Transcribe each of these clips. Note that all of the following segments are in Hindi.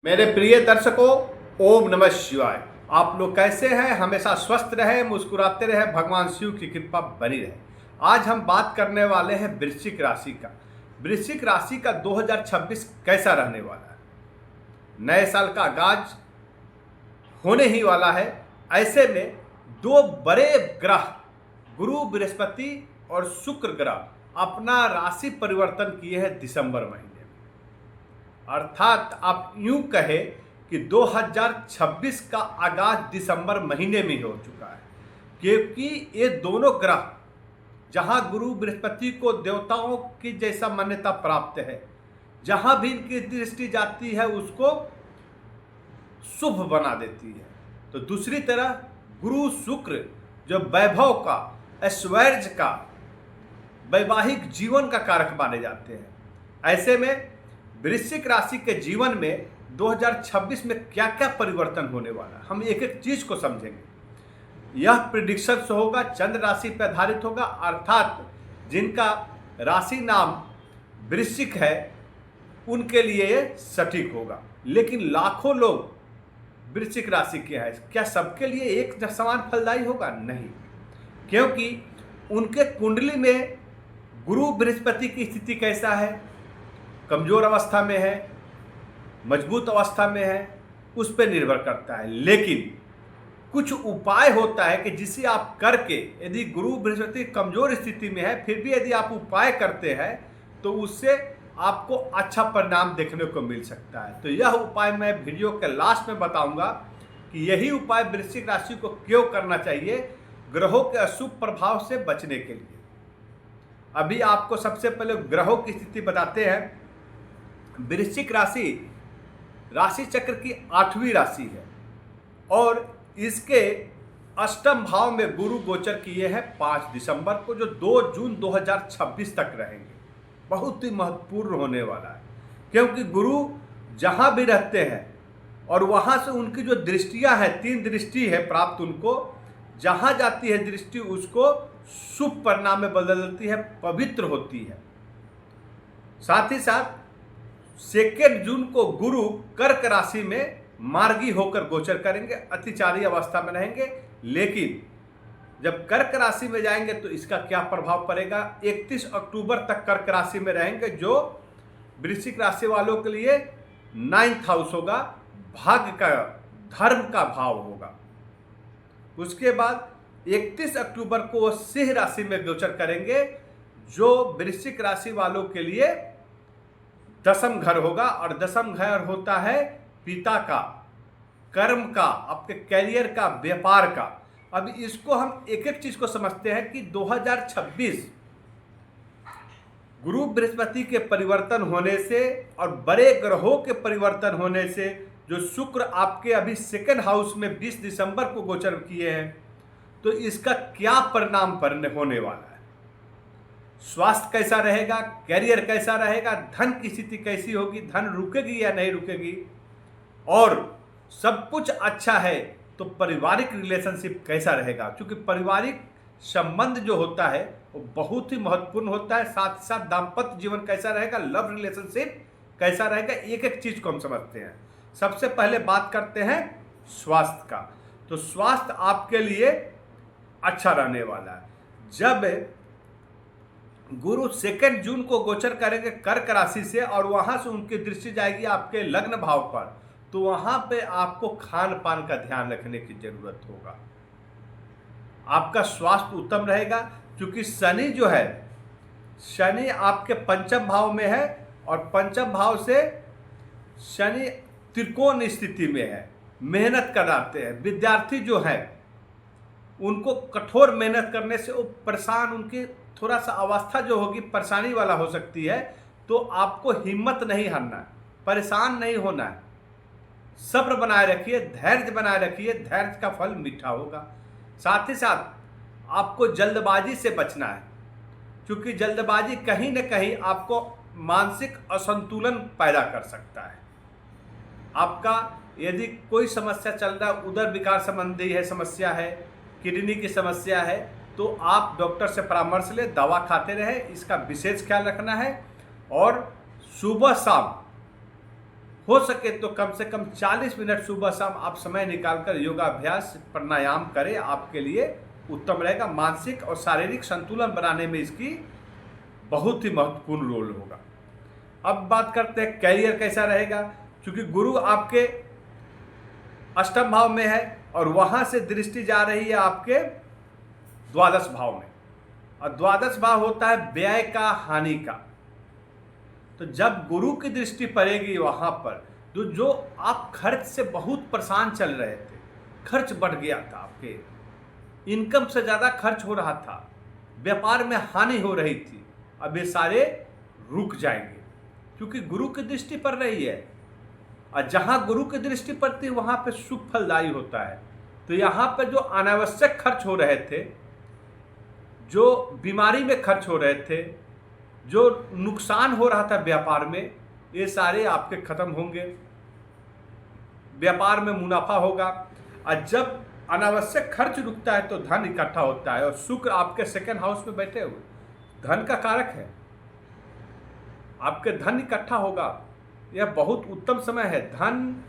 मेरे प्रिय दर्शकों, ओम नमः शिवाय। आप लोग कैसे हैं? हमेशा स्वस्थ रहे, मुस्कुराते रहे, भगवान शिव की कृपा बनी रहे। आज हम बात करने वाले हैं वृश्चिक राशि का। वृश्चिक राशि का 2026 कैसा रहने वाला है। नए साल का आगाज होने ही वाला है। ऐसे में दो बड़े ग्रह गुरु, बृहस्पति और शुक्र ग्रह अपना राशि परिवर्तन किए हैं दिसंबर महीने में। अर्थात आप यूं कहें कि 2026 का आगाज दिसंबर महीने में हो चुका है, क्योंकि ये दोनों ग्रह जहां गुरु बृहस्पति को देवताओं की जैसा मान्यता प्राप्त है, जहां भी इनकी दृष्टि जाती है उसको शुभ बना देती है, तो दूसरी तरह गुरु शुक्र जो वैभव का, ऐश्वर्य का, वैवाहिक जीवन का कारक माने जाते हैं। ऐसे में वृश्चिक राशि के जीवन में 2026 में क्या क्या परिवर्तन होने वाला है, हम एक एक चीज को समझेंगे। यह प्रिडिक्शन होगा, चंद्र राशि पर आधारित होगा, अर्थात जिनका राशि नाम वृश्चिक है उनके लिए ये सटीक होगा। लेकिन लाखों लोग वृश्चिक राशि के हैं, क्या सबके लिए एक समान फलदायी होगा? नहीं, क्योंकि उनके कुंडली में गुरु बृहस्पति की स्थिति कैसा है, कमजोर अवस्था में है, मजबूत अवस्था में है, उस पर निर्भर करता है। लेकिन कुछ उपाय होता है कि जिसे आप करके, यदि गुरु बृहस्पति कमजोर स्थिति में है फिर भी यदि आप उपाय करते हैं तो उससे आपको अच्छा परिणाम देखने को मिल सकता है। तो यह उपाय मैं वीडियो के लास्ट में बताऊंगा कि यही उपाय वृश्चिक राशि को क्यों करना चाहिए ग्रहों के अशुभ प्रभाव से बचने के लिए। अभी आपको सबसे पहले ग्रहों की स्थिति बताते हैं। वृश्चिक राशि राशि चक्र की 8वीं राशि है और इसके अष्टम भाव में गुरु गोचर किए हैं 5 दिसंबर को, जो 2 जून 2026 तक रहेंगे। बहुत ही महत्वपूर्ण होने वाला है, क्योंकि गुरु जहां भी रहते हैं और वहां से उनकी जो दृष्टियां हैं, 3 दृष्टि है प्राप्त उनको, जहां जाती है दृष्टि उसको शुभ परिणाम में बदल देती है, पवित्र होती है। साथ ही साथ 2 जून को गुरु कर्क राशि में मार्गी होकर गोचर करेंगे, अतिचारी अवस्था में रहेंगे। लेकिन जब कर्क राशि में जाएंगे तो इसका क्या प्रभाव पड़ेगा? 31 अक्टूबर तक कर्क राशि में रहेंगे, जो वृश्चिक राशि वालों के लिए 9th हाउस होगा, भाग्य का, धर्म का भाव होगा। उसके बाद 31 अक्टूबर को वो सिंह राशि में गोचर करेंगे, जो वृश्चिक राशि वालों के लिए 10th घर होगा। और 10th घर होता है पिता का, कर्म का, आपके कैरियर का, व्यापार का। अब इसको हम एक एक चीज को समझते हैं कि 2026 गुरु बृहस्पति के परिवर्तन होने से और बड़े ग्रहों के परिवर्तन होने से, जो शुक्र आपके अभी 2nd हाउस में 20 दिसंबर को गोचर किए हैं, तो इसका क्या परिणाम होने वाला है। स्वास्थ्य कैसा रहेगा, कैरियर कैसा रहेगा, धन की स्थिति कैसी होगी, धन रुकेगी या नहीं रुकेगी, और सब कुछ अच्छा है तो पारिवारिक रिलेशनशिप कैसा रहेगा, क्योंकि पारिवारिक संबंध जो होता है वो बहुत ही महत्वपूर्ण होता है। साथ ही साथ दाम्पत्य जीवन कैसा रहेगा, लव रिलेशनशिप कैसा रहेगा, एक एक चीज को हम समझते हैं। सबसे पहले बात करते हैं स्वास्थ्य का। तो स्वास्थ्य आपके लिए अच्छा रहने वाला है। जब गुरु 2 जून को गोचर करेंगे कर्क राशि से और वहां से उनकी दृष्टि जाएगी आपके लग्न भाव पर, तो वहां पे आपको खान पान का ध्यान रखने की जरूरत होगा। आपका स्वास्थ्य उत्तम रहेगा, क्योंकि शनि जो है, शनि आपके 5th भाव में है और 5th भाव से शनि त्रिकोण स्थिति में है, मेहनत कराते हैं। विद्यार्थी जो है उनको कठोर मेहनत करने से वो परेशान, उनकी थोड़ा सा अवस्था जो होगी परेशानी वाला हो सकती है। तो आपको हिम्मत नहीं हारना है, परेशान नहीं होना है, सब्र बनाए रखिए, धैर्य बनाए रखिए, धैर्य का फल मीठा होगा। साथ ही साथ आपको जल्दबाजी से बचना है, क्योंकि जल्दबाजी कहीं न कहीं आपको मानसिक असंतुलन पैदा कर सकता है। आपका यदि कोई समस्या चल रहा है, उदर विकार संबंधी है, समस्या है, किडनी की समस्या है, तो आप डॉक्टर से परामर्श ले, दवा खाते रहे, इसका विशेष ख्याल रखना है। और सुबह शाम हो सके तो कम से कम 40 मिनट सुबह शाम आप समय निकालकर योगाभ्यास प्राणायाम करें, आपके लिए उत्तम रहेगा। मानसिक और शारीरिक संतुलन बनाने में इसकी बहुत ही महत्वपूर्ण रोल होगा। अब बात करते हैं कैरियर कैसा रहेगा। क्योंकि गुरु आपके अष्टम भाव में है और वहां से दृष्टि जा रही है आपके द्वादश भाव में, और द्वादश भाव होता है व्यय का, हानि का। तो जब गुरु की दृष्टि पड़ेगी वहां पर, तो जो आप खर्च से बहुत परेशान चल रहे थे, खर्च बढ़ गया था, आपके इनकम से ज़्यादा खर्च हो रहा था, व्यापार में हानि हो रही थी, अब ये सारे रुक जाएंगे क्योंकि गुरु की दृष्टि पड़ रही है। और जहाँ गुरु की दृष्टि पड़ती है वहाँ पे सुख फलदायी होता है। तो यहाँ पर जो अनावश्यक खर्च हो रहे थे, जो बीमारी में खर्च हो रहे थे, जो नुकसान हो रहा था व्यापार में, ये सारे आपके खत्म होंगे, व्यापार में मुनाफा होगा। और जब अनावश्यक खर्च रुकता है तो धन इकट्ठा होता है। और शुक्र आपके सेकंड हाउस में बैठे हुए धन का कारक है, आपके धन इकट्ठा होगा। यह बहुत उत्तम समय है। धन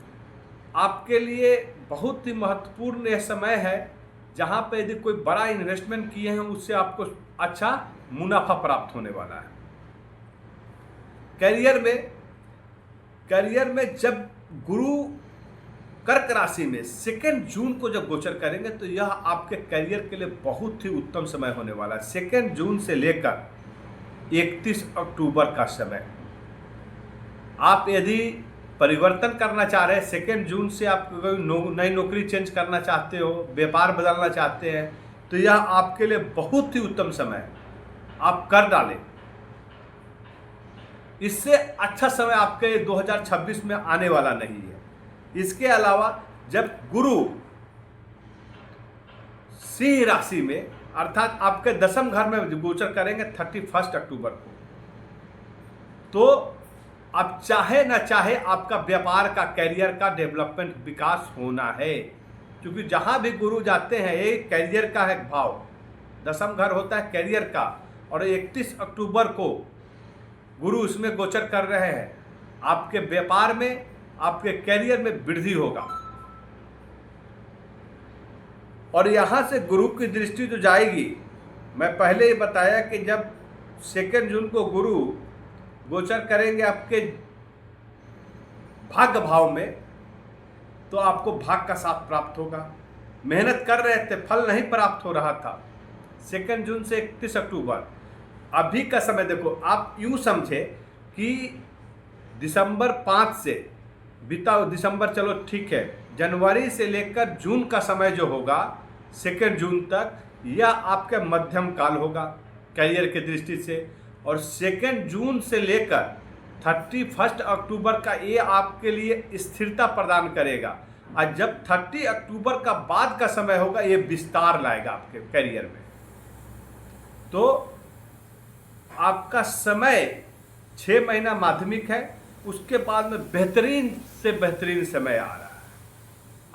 आपके लिए बहुत ही महत्वपूर्ण यह समय है, जहाँ पे यदि कोई बड़ा इन्वेस्टमेंट किए हैं उससे आपको अच्छा मुनाफा प्राप्त होने वाला है। करियर में जब गुरु कर्क राशि में 2 जून को जब गोचर करेंगे तो यह आपके करियर के लिए बहुत ही उत्तम समय होने वाला है। 2 जून से लेकर 31 अक्टूबर का समय, आप यदि परिवर्तन करना चाह रहे हैं, 2 जून से आप कोई नई नौकरी चेंज करना चाहते हो, व्यापार बदलना चाहते हैं, तो यह आपके लिए बहुत ही उत्तम समय है। आप कर डालें, इससे अच्छा समय आपके 2026 में आने वाला नहीं है। इसके अलावा जब गुरु सिंह राशि में अर्थात आपके 10वें घर में गोचर करेंगे 31 अक्टूबर को, तो अब चाहे ना चाहे आपका व्यापार का, कैरियर का डेवलपमेंट, विकास होना है। क्योंकि जहां भी गुरु जाते हैं, ये कैरियर का है भाव, 10वां घर होता है कैरियर का, और 31 अक्टूबर को गुरु उसमें गोचर कर रहे हैं। आपके व्यापार में, आपके कैरियर में वृद्धि होगा। और यहां से गुरु की दृष्टि जो जाएगी, मैं पहले ही बताया कि जब 2 जून को गुरु गोचर करेंगे आपके भाग्य भाव में, तो आपको भाग्य का साथ प्राप्त होगा। मेहनत कर रहे थे, फल नहीं प्राप्त हो रहा था, 2 जून से 31 अक्टूबर अभी का समय देखो। आप यूँ समझे कि दिसंबर 5 से बीता, दिसंबर चलो ठीक है, जनवरी से लेकर जून का समय जो होगा 2 जून तक, यह आपके मध्यम काल होगा करियर की दृष्टि से। और 2 जून से लेकर 31 अक्टूबर का ये आपके लिए स्थिरता प्रदान करेगा। और जब 30 अक्टूबर का बाद का समय होगा, ये विस्तार लाएगा आपके करियर में। तो आपका समय 6 महीना माध्यमिक है, उसके बाद में बेहतरीन से बेहतरीन समय आ रहा है।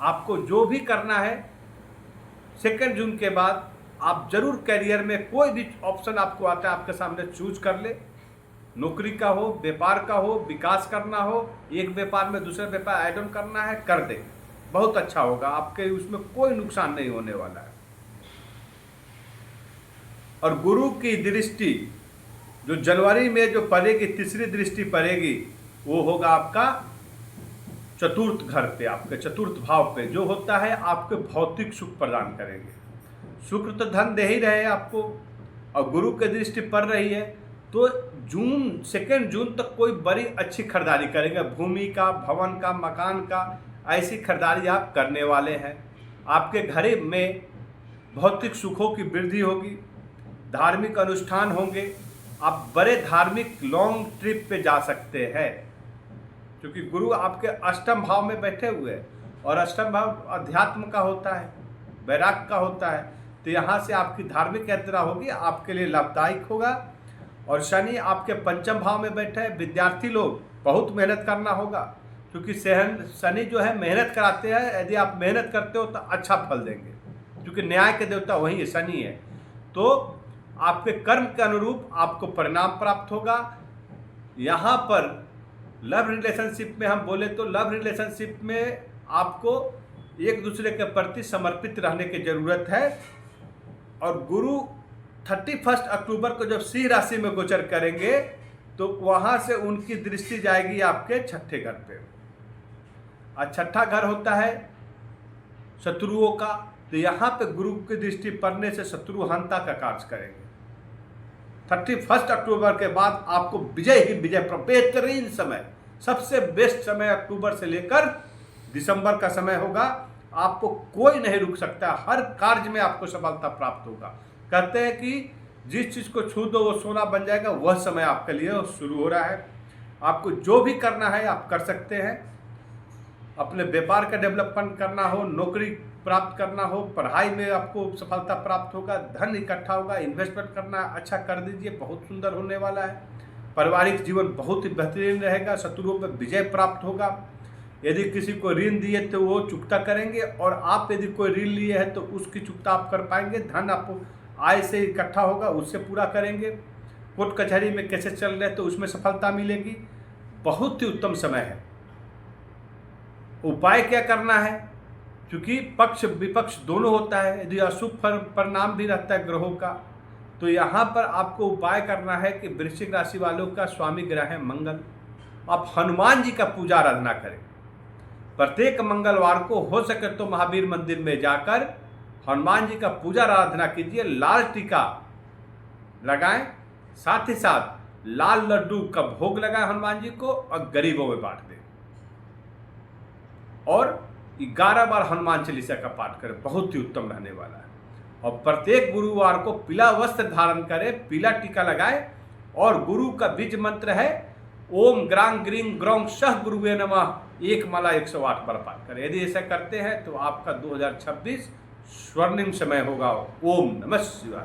आपको जो भी करना है 2 जून के बाद, आप जरूर करियर में कोई भी ऑप्शन आपको आता है, आपके सामने चूज कर ले। नौकरी का हो, व्यापार का हो, विकास करना हो, एक व्यापार में दूसरे व्यापार ऐड ऑन करना है, कर दे, बहुत अच्छा होगा। आपके उसमें कोई नुकसान नहीं होने वाला है। और गुरु की दृष्टि जो जनवरी में जो पड़ेगी, तीसरी दृष्टि पड़ेगी, वो होगा आपका 4th घर पे, आपके 4th भाव पे, जो होता है आपके भौतिक सुख प्रदान करेंगे। शुक्र तो धन दे ही रहे हैं आपको, और गुरु की दृष्टि पड़ रही है, तो 2 जून तक कोई बड़ी अच्छी खरीदारी करेंगे, भूमि का, भवन का, मकान का, ऐसी खरीदारी आप करने वाले हैं। आपके घर में भौतिक सुखों की वृद्धि होगी, धार्मिक अनुष्ठान होंगे, आप बड़े धार्मिक लॉन्ग ट्रिप पे जा सकते हैं। क्योंकि गुरु आपके अष्टम भाव में बैठे हुए हैं, और अष्टम भाव अध्यात्म का होता है, वैराग्य का होता है। तो यहाँ से आपकी धार्मिक यात्रा होगी, आपके लिए लाभदायक होगा। और शनि आपके 5वें भाव में बैठे हैं। विद्यार्थी लोग बहुत मेहनत करना होगा, क्योंकि शनि जो है मेहनत कराते हैं। यदि आप मेहनत करते हो तो अच्छा फल देंगे, क्योंकि न्याय के देवता वही है, शनि है। तो आपके कर्म के अनुरूप आपको परिणाम प्राप्त होगा। यहाँ पर लव रिलेशनशिप में हम बोले तो लव रिलेशनशिप में आपको एक दूसरे के प्रति समर्पित रहने की जरूरत है। और गुरु 31 अक्टूबर को जब सिंह राशि में गोचर करेंगे तो वहां से उनकी दृष्टि जाएगी आपके छठे घर पे। और छठा घर होता है शत्रुओं का, तो यहाँ पे गुरु की दृष्टि पड़ने से शत्रुहंता का कार्य करेंगे। 31 अक्टूबर के बाद आपको विजय ही विजय, बेहतरीन समय, सबसे बेस्ट समय अक्टूबर से लेकर दिसंबर का समय होगा। आपको कोई नहीं रुक सकता, हर कार्य में आपको सफलता प्राप्त होगा। कहते हैं कि जिस चीज़ को छू दो वो सोना बन जाएगा, वह समय आपके लिए शुरू हो रहा है। आपको जो भी करना है आप कर सकते हैं। अपने व्यापार का डेवलपमेंट करना हो, नौकरी प्राप्त करना हो, पढ़ाई में आपको सफलता प्राप्त होगा, धन इकट्ठा होगा, इन्वेस्टमेंट करना अच्छा कर दीजिए, बहुत सुंदर होने वाला है। पारिवारिक जीवन बहुत ही बेहतरीन रहेगा, शत्रुओं पर विजय प्राप्त होगा। यदि किसी को ऋण दिए तो वो चुकता करेंगे, और आप यदि कोई ऋण लिए हैं तो उसकी चुकता आप कर पाएंगे। धन आपको आय से इकट्ठा होगा, उससे पूरा करेंगे। कोर्ट कचहरी में कैसे चल रहे तो उसमें सफलता मिलेगी। बहुत ही उत्तम समय है। उपाय क्या करना है, क्योंकि पक्ष विपक्ष दोनों होता है, यदि अशुभ परिणाम भी रहता है ग्रहों का, तो यहाँ पर आपको उपाय करना है कि वृश्चिक राशि वालों का स्वामी ग्रह है मंगल। आप हनुमान जी का पूजा आराधना करें। प्रत्येक मंगलवार को हो सके तो महावीर मंदिर में जाकर हनुमान जी का पूजा आराधना कीजिए, लाल टीका लगाएं, साथ ही साथ लाल लड्डू का भोग लगाएं हनुमान जी को और गरीबों में बांट दें। और 11 बार हनुमान चालीसा का पाठ करें, बहुत ही उत्तम रहने वाला है। और प्रत्येक गुरुवार को पीला वस्त्र धारण करें, पीला टीका लगाएं, और गुरु का बीज मंत्र है ओम ग्रांग ग्रीं ग्रौं सह गुरुवे नमः, एक माला 108 बार पाठ करें। यदि ऐसा करते हैं तो आपका 2026 स्वर्णिम समय होगा। ओम नमः शिवाय।